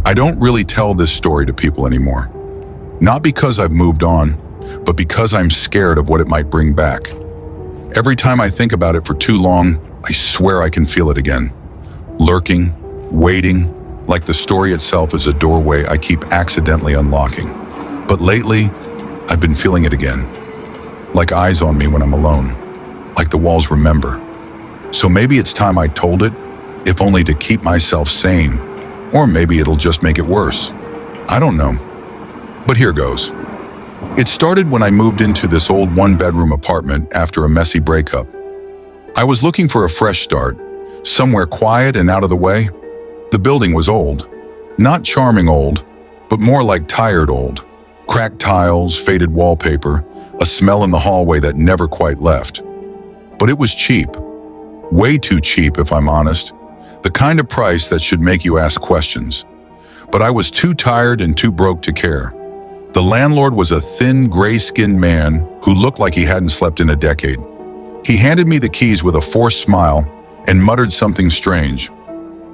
I don't really tell this story to people anymore. Not because I've moved on, but because I'm scared of what it might bring back. Every time I think about it for too long, I swear I can feel it again. Lurking, waiting, like the story itself is a doorway I keep accidentally unlocking. But lately, I've been feeling it again. Like eyes on me when I'm alone. Like the walls remember. So maybe it's time I told it, if only to keep myself sane. Or maybe it'll just make it worse. I don't know. But here goes. It started when I moved into this old one-bedroom apartment after a messy breakup. I was looking for a fresh start, somewhere quiet and out of the way. The building was old. Not charming old, but more like tired old. Cracked tiles, faded wallpaper, a smell in the hallway that never quite left. But it was cheap. Way too cheap, if I'm honest. The kind of price that should make you ask questions. But I was too tired and too broke to care. The landlord was a thin, gray-skinned man who looked like he hadn't slept in a decade. He handed me the keys with a forced smile and muttered something strange.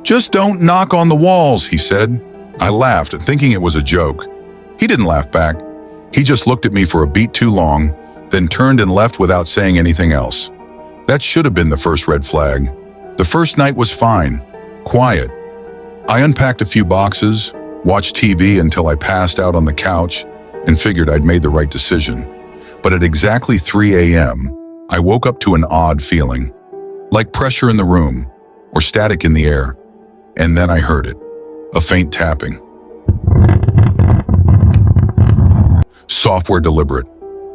"Just don't knock on the walls," he said. I laughed, thinking it was a joke. He didn't laugh back. He just looked at me for a beat too long, then turned and left without saying anything else. That should have been the first red flag. The first night was fine, quiet. I unpacked a few boxes, watched TV until I passed out on the couch, and figured I'd made the right decision. But at exactly 3 a.m., I woke up to an odd feeling, like pressure in the room or static in the air. And then I heard it, a faint tapping. Software deliberate,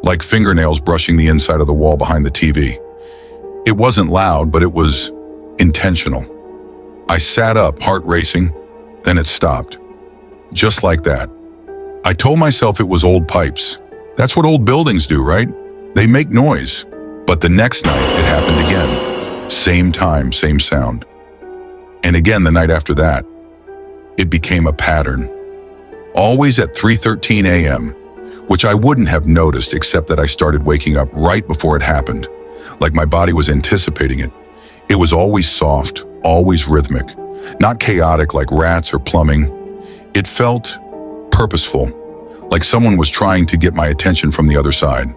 like fingernails brushing the inside of the wall behind the TV. It wasn't loud, but it was intentional. I sat up, heart racing, then it stopped. Just like that. I told myself it was old pipes. That's what old buildings do, right? They make noise. But the next night, it happened again. Same time, same sound. And again the night after that. It became a pattern. Always at 3:13 a.m., which I wouldn't have noticed except that I started waking up right before it happened, like my body was anticipating it. It was always soft, always rhythmic, not chaotic like rats or plumbing. It felt purposeful, like someone was trying to get my attention from the other side.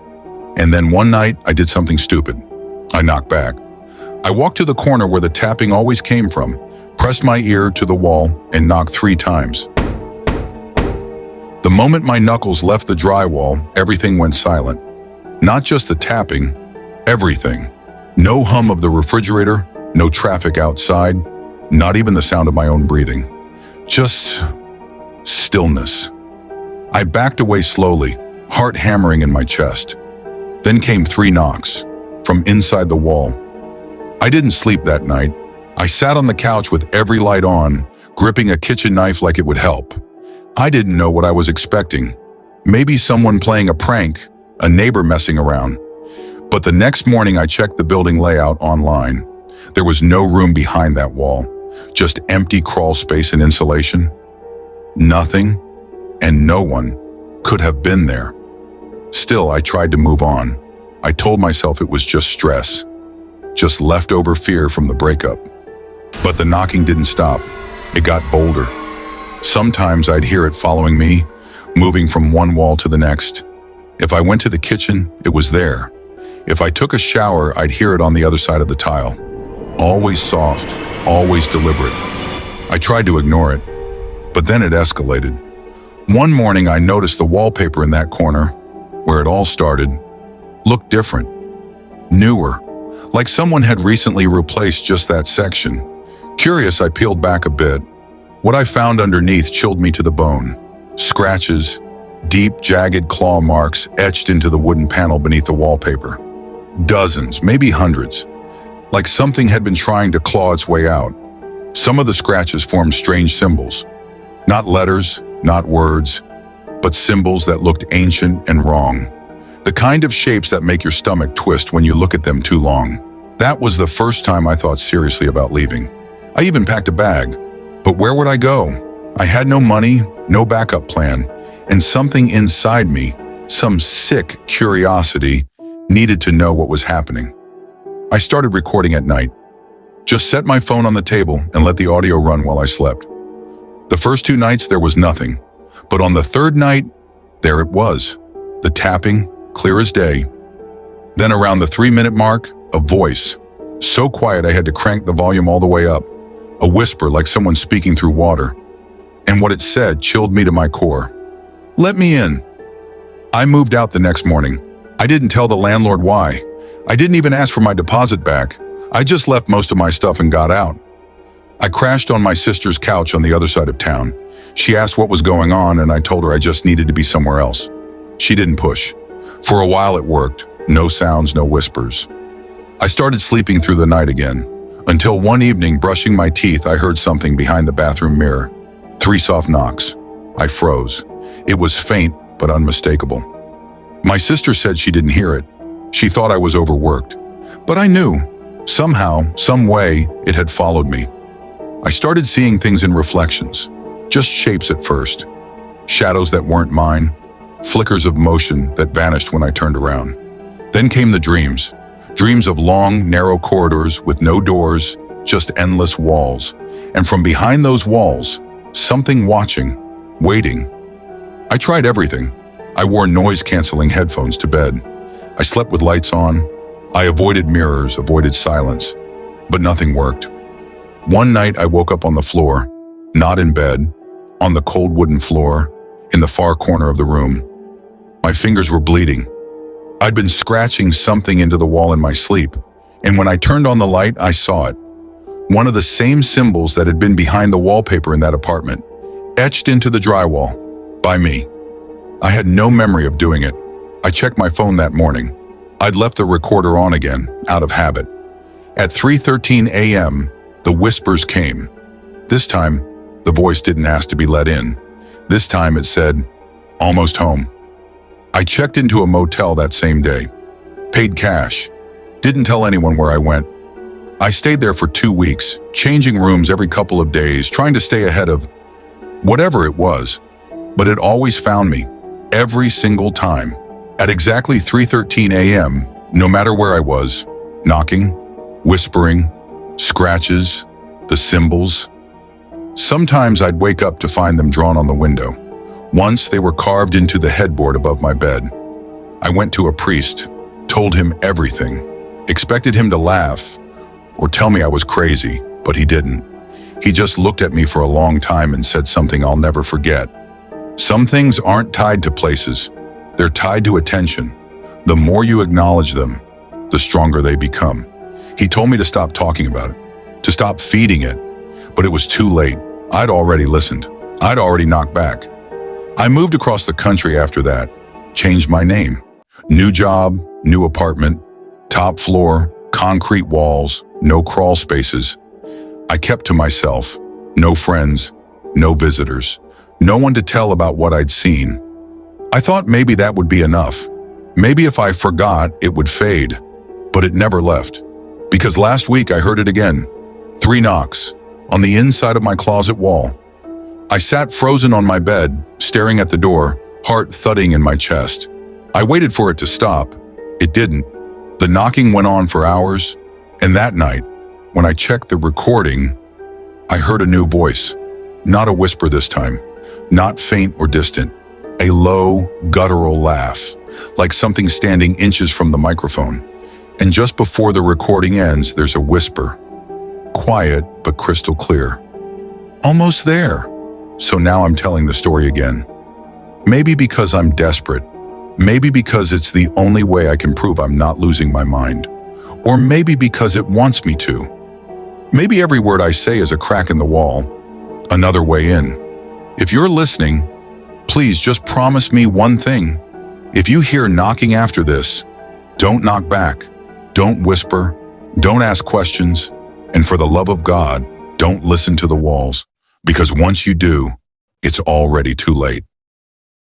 And then one night, I did something stupid. I knocked back. I walked to the corner where the tapping always came from, pressed my ear to the wall, and knocked 3 times. The moment my knuckles left the drywall, everything went silent. Not just the tapping, everything. No hum of the refrigerator, no traffic outside, not even the sound of my own breathing. Just stillness. I backed away slowly, heart hammering in my chest. Then came 3 knocks, from inside the wall. I didn't sleep that night. I sat on the couch with every light on, gripping a kitchen knife like it would help. I didn't know what I was expecting. Maybe someone playing a prank, a neighbor messing around. But the next morning I checked the building layout online. There was no room behind that wall, just empty crawl space and insulation. Nothing and no one could have been there. Still, I tried to move on. I told myself it was just stress, just leftover fear from the breakup. But the knocking didn't stop. It got bolder. Sometimes I'd hear it following me, moving from one wall to the next. If I went to the kitchen, it was there. If I took a shower, I'd hear it on the other side of the tile. Always soft, always deliberate. I tried to ignore it, but then it escalated. One morning, I noticed the wallpaper in that corner, where it all started, looked different, newer, like someone had recently replaced just that section. Curious, I peeled back a bit. What I found underneath chilled me to the bone. Scratches, deep, jagged claw marks etched into the wooden panel beneath the wallpaper. Dozens, maybe hundreds, like something had been trying to claw its way out. Some of the scratches formed strange symbols. Not letters, not words, but symbols that looked ancient and wrong. The kind of shapes that make your stomach twist when you look at them too long. That was the first time I thought seriously about leaving. I even packed a bag. But where would I go? I had no money, no backup plan, and something inside me, some sick curiosity, needed to know what was happening. I started recording at night. Just set my phone on the table and let the audio run while I slept. The first 2 nights there was nothing, but on the third night, there it was, the tapping, clear as day. Then around the 3-minute mark, a voice, so quiet I had to crank the volume all the way up, a whisper like someone speaking through water. And what it said chilled me to my core. "Let me in." I moved out the next morning. I didn't tell the landlord why. I didn't even ask for my deposit back. I just left most of my stuff and got out. I crashed on my sister's couch on the other side of town. She asked what was going on, and I told her I just needed to be somewhere else. She didn't push. For a while it worked. No sounds, no whispers. I started sleeping through the night again, until one evening, brushing my teeth, I heard something behind the bathroom mirror. 3 soft knocks. I froze. It was faint, but unmistakable. My sister said she didn't hear it. She thought I was overworked. But I knew. Somehow, some way, it had followed me. I started seeing things in reflections. Just shapes at first. Shadows that weren't mine. Flickers of motion that vanished when I turned around. Then came the dreams. Dreams of long, narrow corridors with no doors, just endless walls. And from behind those walls, something watching, waiting. I tried everything. I wore noise-canceling headphones to bed. I slept with lights on. I avoided mirrors, avoided silence. But nothing worked. One night I woke up on the floor, not in bed, on the cold wooden floor, in the far corner of the room. My fingers were bleeding. I'd been scratching something into the wall in my sleep, and when I turned on the light, I saw it. One of the same symbols that had been behind the wallpaper in that apartment, etched into the drywall, by me. I had no memory of doing it. I checked my phone that morning. I'd left the recorder on again, out of habit. At 3:13 a.m., the whispers came. This time, the voice didn't ask to be let in. This time it said, "Almost home." I checked into a motel that same day. Paid cash. Didn't tell anyone where I went. I stayed there for 2 weeks, changing rooms every couple of days, trying to stay ahead of whatever it was. But it always found me, every single time. At exactly 3:13 a.m., no matter where I was, knocking, whispering, scratches, the symbols. Sometimes I'd wake up to find them drawn on the window. Once they were carved into the headboard above my bed. I went to a priest, told him everything, expected him to laugh or tell me I was crazy, but he didn't. He just looked at me for a long time and said something I'll never forget. Some things aren't tied to places, they're tied to attention. The more you acknowledge them, the stronger they become. He told me to stop talking about it, to stop feeding it, but it was too late. I'd already listened. I'd already knocked back. I moved across the country after that, changed my name. New job, new apartment, top floor, concrete walls, no crawl spaces. I kept to myself, no friends, no visitors, no one to tell about what I'd seen. I thought maybe that would be enough. Maybe if I forgot, it would fade. But it never left. Because last week I heard it again. 3 knocks, on the inside of my closet wall. I sat frozen on my bed, staring at the door, heart thudding in my chest. I waited for it to stop. It didn't. The knocking went on for hours, and that night, when I checked the recording, I heard a new voice. Not a whisper this time, not faint or distant. A low, guttural laugh, like something standing inches from the microphone. And just before the recording ends, there's a whisper. Quiet, but crystal clear. Almost there. So now I'm telling the story again. Maybe because I'm desperate. Maybe because it's the only way I can prove I'm not losing my mind. Or maybe because it wants me to. Maybe every word I say is a crack in the wall, another way in. If you're listening, please just promise me one thing. If you hear knocking after this, don't knock back, don't whisper, don't ask questions, and for the love of God, don't listen to the walls, because once you do, it's already too late.